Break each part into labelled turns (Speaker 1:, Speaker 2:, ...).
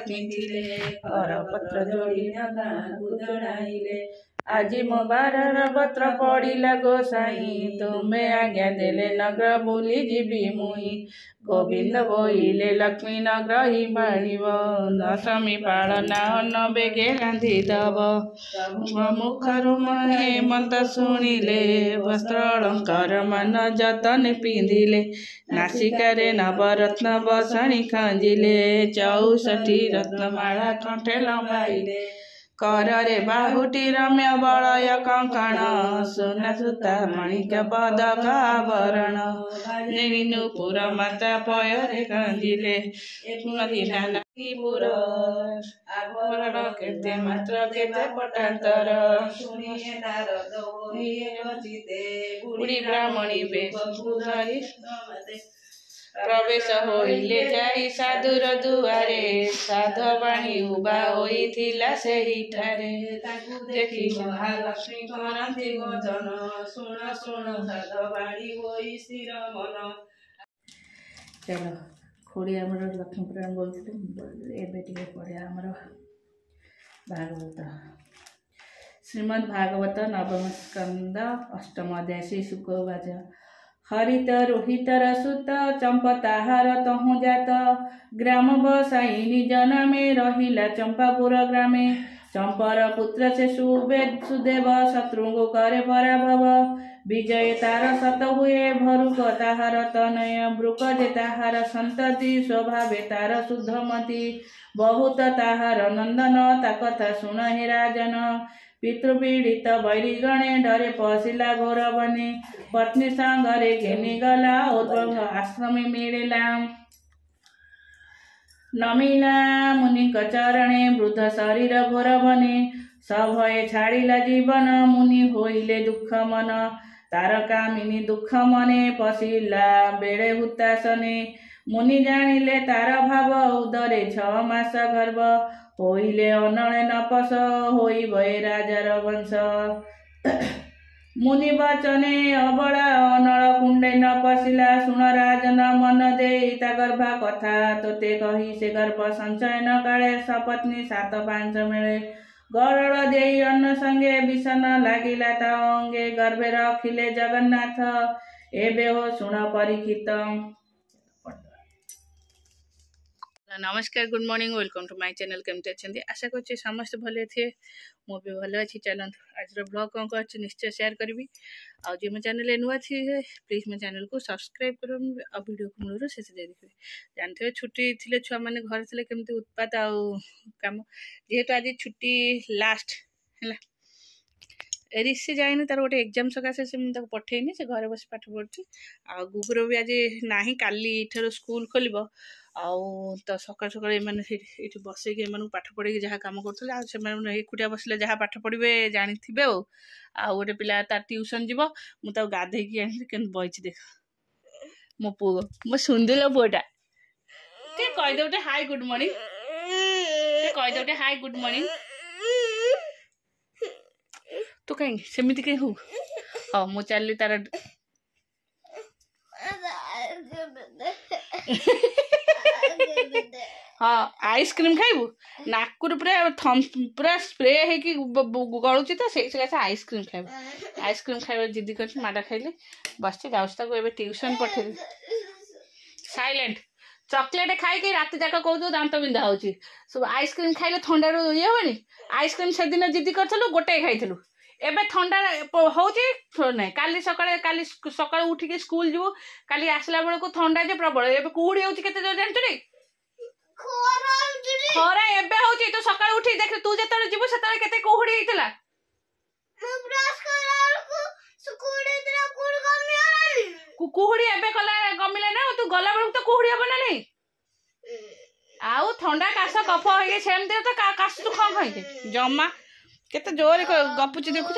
Speaker 1: पिंधिले कर पत्र जोड़ी जनाइले आजी मो बारर पत्र पड़िला गोसाई तुमे आज्ञा देले नगर बुली जीवी मुई गोविंद बोइले लक्ष्मी नग्रही मारिब दशमी पालना अन्न बेगे रांधि दब मुखरु हेमंत शुणिले वस्त्र अलंकार मान जतन पिंधिले नासिकारे नवरत्न बसणी खंजिले 64 रत्नमाला कंठे लंबाइले कररे बाहुटी रम्य बलय कंकण सुना सुता मणिक पदक आवरण नुपुर माता पयरे कंजिले पुर आवरण केते मात्र केते पटांतर शुणिए नारद बुढ़ी ब्राह्मणी बेश धरी प्रवेश होइले जाई साधुर दुआरे साधवाणी उबा होइथिला सेहिठारे देखि महालक्ष्मी करंती भजन शुण शुण साधवाणी होई स्थिर मन। चलो खोड़ी आमर लक्ष्मी पुराण बोलते एबे टिके पढ़िया आमर भागवत श्रीमद् भागवत नवम स्कंद अष्टम अध्याय श्री शुक उवाच हरित रोहितर सुत चंपताहार तहु जात ग्राम बसाई जनमे रहिला चंपापुर ग्रामे चंपर पुत्र से सुदेव शत्रुंगु करे पराभव विजय तार सत हुए भरुक ताहार तनय ब्रुक जे ताहार संतति स्वभावे तार शुद्धमती बहुत ताहार नंदन ता कथा शुण हे राजन पितृपीड़ित बैरीगणे डरे पशिला घोर बने पत्नी संगरे घेनी गला उद्भव आश्रमी मिलिला नमिला मुनि चरणे वृद्ध शरीर घोर बने सभये छाड़िला जीवन मुनि होइले दुख मन तारकामिनी दुख मने पशिला बेड़े हुतासने मुनि जानिले तार भाव उदरे 6 मास गर्भ होइले अनले नपस होई भय राजार वंश मुनि वचने अबड़ा अनल कुंडे न पशिला शुण राजन मन दे ता गर्भा कथा तोते कही से गर्भ संचयन काले सपत्नी 7-5 मेले गरड़ दे अन्न संगे विषण लागिला ता अंगे गर्भे रखिले जगन्नाथ एबे हो शुण परीक्षित। नमस्कार good morning welcome to my channel केमती अच्छे आशा कर समस्त भले थे मु भी भल अच्छी चलते आज ब्लॉग कौन कर निश्चय शेयर करी आ जो मो चैनल नुआ थी प्लीज मो चैनल को सब्सक्राइब कर वीडियो को मूल शेष देखिए जानते छुट्टी थी छुआ मैंने घर थे केमती उत्पात आम जेहेतु आज छुट्टी लास्ट है ऋषि जाइनी तार गोटे एग्जाम सकाशे से मुझे पठेनी से घर बस पाठ पढ़ी आ गुगुर भी आज ना काली स्कूल खोल तो सकाल सकाल ये बसैक पाठ पढ़े जहाँ कम कर एकुटिया बसले जहाँ पाठ पढ़े जानी थे आ गोटे पिला तार ट्यूशन जीव मुझे गाधेकी आनी के बही देख मो पु मो सुंदर पुआटा कहीदे गोटे हाय गुड मॉर्निंग कहीदे गोटे हाय गुड मॉर्निंग तू कहीं सेमती कहीं हो हाँ मु चल तार हाँ आइसक्रीम खाइबू नाकुर पूरा स्प्रे है गलुची तो से आइसक्रीम खाइबू आइसक्रीम खाइबा जिद्दी कर माडा खाइले बस जाऊँ ट्यूशन पठेली साइलेंट चॉकलेट खाई रात जाक कौ दांत बिंधा हो सब आइसक्रीम खाइले थंडा ये हेनी आइसक्रीम से दिन जिद्दी करूँ गोटे खाइलु एबे ठंडा हो ना काली सकाल उठिक स्कूल जीवु काली आसला बेलू ठंडा जे प्रबल एबे कुहुड़ी होची केते जोर जानछु रे खरा एबे होची तो सकाल उठी देख तू जेतले जीवु सेतले केते कुहुड़ी हितला मु ब्रश करा को स्कूल इतरा कुड़ कमियानी कुहुड़ी एबे कला कमिला ना तू गला बेलू तो कुहुड़ी हबो ना नहीं आउ ठंडा काश कफ होई सेमते तो काश तू खं खई जम्मा केते जोर गपुची देखुछ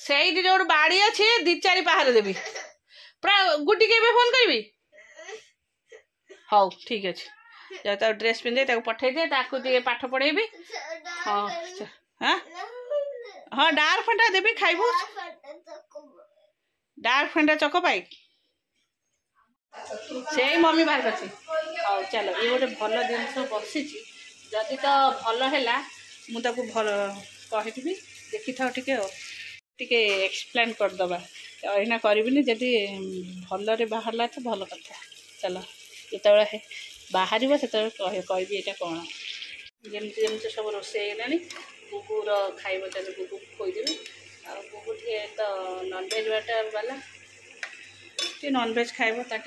Speaker 1: से जो बाड़ी अच्छी 2-4 पहाड़ देवी पूरा गुटी के फोन करी हाँ ठीक अच्छे जब तार ड्रेस पिंधे पठे दे पाठ पढ़ेबी हाँ हाँ हाँ डार्क फंटा देवी खाइबू डार्क फंटा चको पाई से मम्मी बाहर करछि हौ चलो ये गोटे भल जिनस बसिछि जदि तो भल हैला मु ताकू भल कहिबी देखि थाओ टिके एक्सप्लेन कर दबा एना करबिनी जदि भल रे बाहरला तो भल कथा चलो जेतबे बाहर से कहबी एटा कौन जमती जमती सब रोषे होगा बुबूर खाइब चल बुबू खोदेवी आ बुबू टे तो नॉनवेज वाला टे नॉनवेज खाइब टे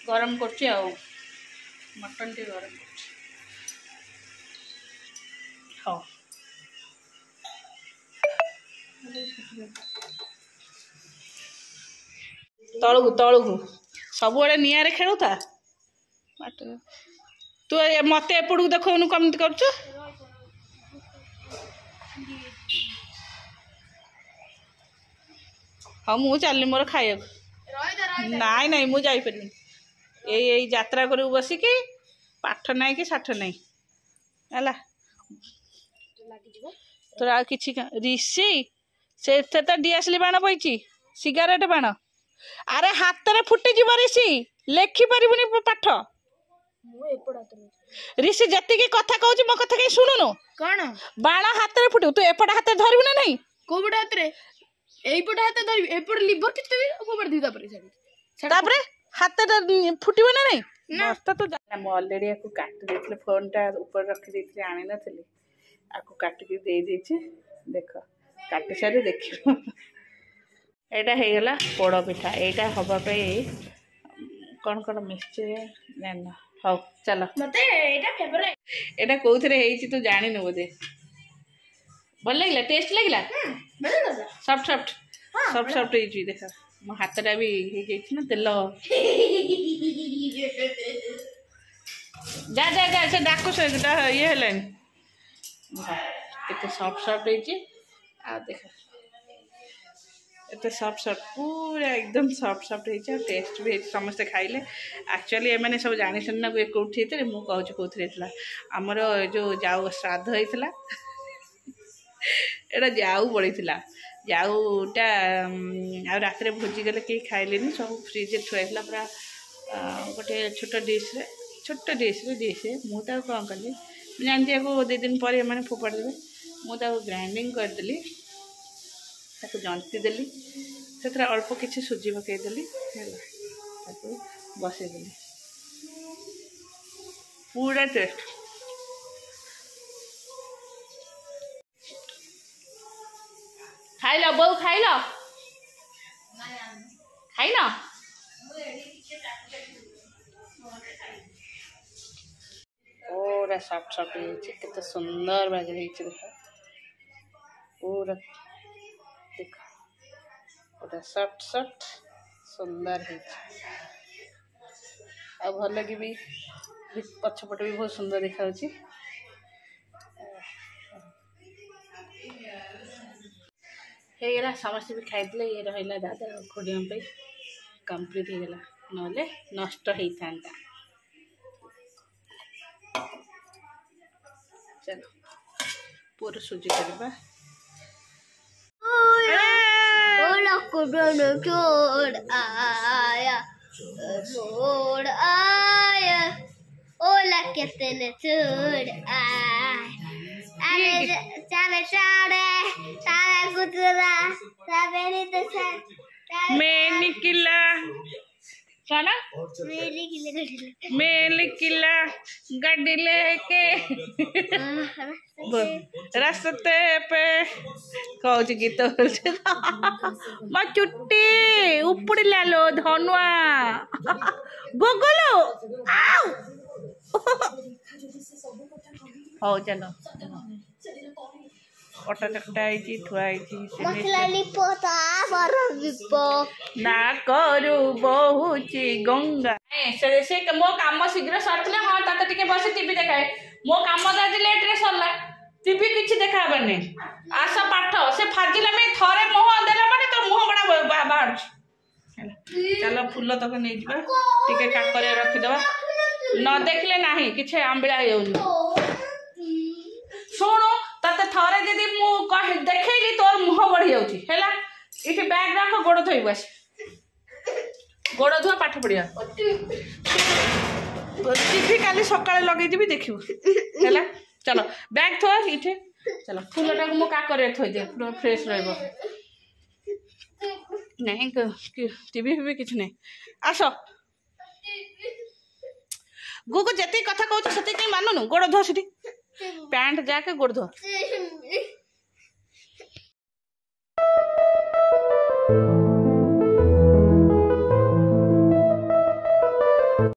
Speaker 1: गरम कर मटन टे गरम कर हाँ तलू तलू सब निआरे खेलुता तू मत एपड़ू देखनु कमती कर हाँ मु चलनी मोर खाइब नाई नाई मु जापर यही यात्रा करू बसिकी पाठ नाई कि साठ नाई है तोर आ कि ऋषि से तो डीएसएल बाण पई सिगारेट बाण अरे हाथ में फुटी जीव ऋषि लेखि पारिबुनी पाठ ऋषि जति कथा कहूँ मो कथा कहीं शुणुनु कौन बाण हाथ में फुटू तू एपट हाथ धरबु ना नहीं कोपट हाथ में एपट हाथ धरबी एपट लिवर किते कोपट दी तापरे हाथ फुटबो ना नहीं मस्त तो मैं ऑलरेडी आपको काट देथिले फोन टा ऊपर रखि देथिले आनि नथिले आपको काटिकी दे देछि देख काटी सारे देखियो एटा हे गला पोड़ पिठा एटा हबा पे कौन कौन मिक्सचर जान हौ चलो मते एटा फेवरेट एटा कोथरे हेछि तू जानि न बोदे भल लागला टेस्ट लागला सॉफ्ट सॉफ्ट सॉफ्ट सॉफ्ट हेछि देखा मो हाथटा भी हे जेछि न तेल जा जा जा से डाको से ये हेलानी केते सॉफ्ट सॉफ्ट हेछि आ देखा एत सॉफ्ट सॉफ्ट पूरा एकदम सॉफ्ट सॉफ्ट है टेस्ट भी समस्त खाइले एक्चुअली एम सब जानी ना कौटी थे मुझे कहूँ कौन आमर जो जाऊ श्राद्ध होता एटा जाऊ पड़ी जाऊटा आ रात भोजी गले कहीं खाइले सब फ्रिज थुआई पूरा गोटे छोट डिश्रे मुझे कौन कली जानती को 2 दिन पर मैंने फोपाड़ी देवे मुझे ग्राइंडिंग करदेली जंती देली से अल्प किसी सुजी पकईदेली बसईदेली पूरा टेस्ट खाइल बो खाइल खाइन पूरा सॉफ्ट सॉफ्ट केते सुंदर बागे देख पूरा देख पूरा सॉफ्ट सॉफ्ट सुंदर है आ भल लगी भी पछपट भी बहुत सुंदर देखा होगा समस्त भी खाई ये रहा दादा खोड़िया पे कंप्लीट होगा ना नष्ट होता चलो पूरा सुजी करवा
Speaker 2: ओला कितने छोड़ अरे चारे चारे चारे कुतरा चारे तो
Speaker 1: मैं निकला साना मेल किला गाड़ी लेके रास्ते पे कौच गीत मो चुट्टी उपड़िला लो धनुआ गोगलो हो चलो अटा चकटा ना करू बहुची गंगा से मो काम शीघ्र सरला हाँ ताते टिके बस टीवी देखाए मो काम आज लेट रे सरला टीवी किछि देखाबार नै आस पाठ से फाजिला में थरे मुह देला माने तो मुह बड़ा बाहर चलो फूल तक नहीं जिबा टिके काकरे रखि दबा न देखले नाही किछि आंबिळा हेउनी सुनो ताते थरे जदी मु कह देखैली तोर मुह बढ़ी जाउची हैला इठी बैग राखो गोड़ थई बस गोड़ धुआ पाठ पढ़िया टीवी काली सकाଳେ ଲଗେଇଯିବି ଦେଖିବୁ ହେଲା चलो बैग थो इठे चलो फूलटा मो काकरे थोई दे पूरा फ्रेश रहबो नहीं टीवी भी किछ नहीं आस गुगु जति कथा कहू से मानुनु गोड़ धो सीठी पैंट जाके गोड़ धो